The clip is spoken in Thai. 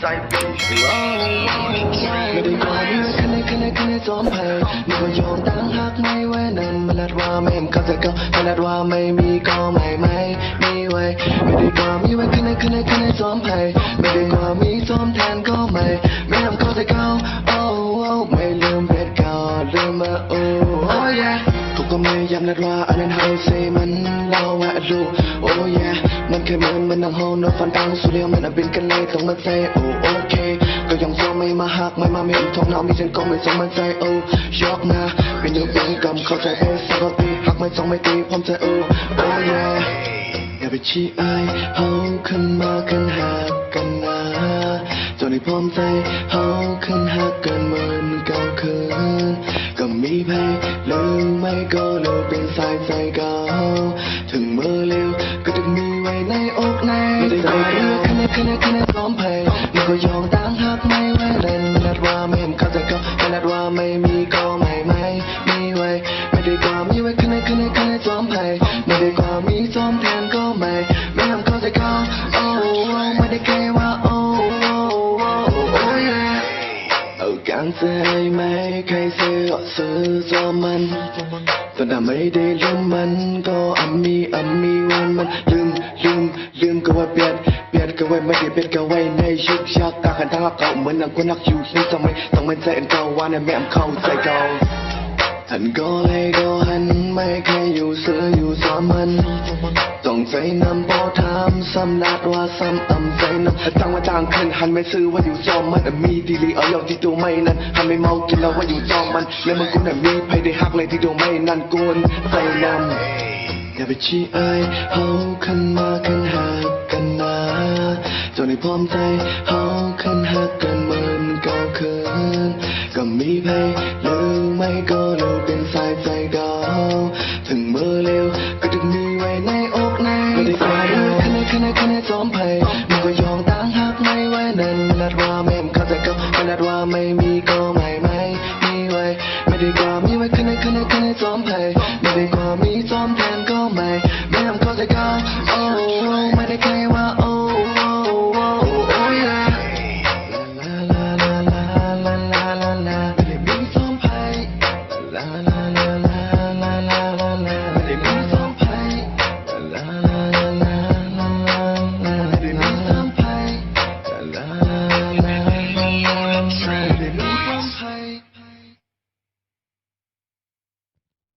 ไม่ได้ก่อนเมื่อคันในซ้อมเพลงไม่ก็ยอมตั้งหักไม่ไว้นั่นมาลัดว่าไม่เห็นเขาจะเก่ามาลัดว่าไม่มีก็ไม่มีไว้ไม่ได้ก่อนมีไว้คันในซ้อมเพลงไม่ได้ก่อนมีซ้อมแทนก็ไม่ทำเขาจะเก่าโอ้ไม่ลืมเพชรเก่าลืมมาโอ้ยทุกก็ไม่ย้ำนัดว่าอันนั้นเฮาเซมันเราว่าดูโอ้ยมันแค่มันนั่งห้องนอนฟันตังสุดเดียวมันเป็นกันเลยต้องมาใจโอเคก็ยังซ้อมไม่มาหักไม่มาเมียนท้องน้ำมีฉันก็ไม่ส่งมันใจยอกนะเป็นยังเป็นกำเข้าใจสักทีหักไม่ส่งไม่ตีพร้อมใจโอ้ยอย่าไปชี้อายเฮาขึ้นมากันหักกันนะจนให้พร้อมใจเฮาขึ้นหักกันเหมือนเก่าคืนก็มีเพลงลืมไม่ก็เลยเป็นสายใจเก่าถึงเมื่อเร็วก็จะมีไว้ในอกในใจเมื่อคันซ้อมเพลงมันก็ยองตั้งหักไม่ไว้เล่นมันนัดว่าไม่เห็นเขาจะเก่ามันนัดว่าไม่มีก็ไม่มีไว้ไม่ได้กว่ามีไว้คันในซ้อมเพลงไม่ได้กว่ามีซ้อมแทนก็ไม่ทำเขาจะเก่าไม่ได้แค่ว่าการเสียไม่เคยเสียซื้อซ้อมมันตอนนั้นไม่ได้ลืมมันก็มีวันมันลืมก็ว่าเปลี่ยนก็ไว้ไม่ได้เป็นก็ไว้ในชุกชักตาขันทางเก่าเหมือนนังคนนักอยู่ในสมัยต้องเป็นใจอันเก่าว่าในแม่เข้าใจเก่าหันก็เลยก็หันไม่เคยอยู่เสืออยู่ซ้อมมันต้องใจนำพอทำซ้ำนัดว่าซ้ำใจนำตั้งว่าต่างขึ้นหันไม่ซื้อว่าอยู่ซ้อมมันมีดีลีเอาอย่างที่ตัวไม่นั้นหันไม่เมากินแล้วว่าอยู่ซ้อมมันแล้วมึงกูน่ะมีไพ่ได้หักเลยที่ตัวไม่นั้นกวนใจนำอย่าไปชี้อายเฮาขึ้นมาขึ้นหักกันนะจนให้พร้อมใจเฮาขึ้นหักกันเหมือนเก่าคืนก็มีเพลงลืมไม่ก็ลืมเป็นสายใจเก่าถึงเมื่อเร็วก็จะมีไว้ในอกในไม่ได้กลายคันในซ้อมเพลงมันก็ยองตั้งหักไม่ไว้นั่นมันนัดว่าไม่เห็นเขาจะเก่ามันนัดว่าไม่มีก็ไม่มีไว้ไม่ได้กว่ามีไว้คันในซ้อมเพลงไม่ได้กว่ามีซ้อมแทนก็ไม่ทำเขาจะเก่า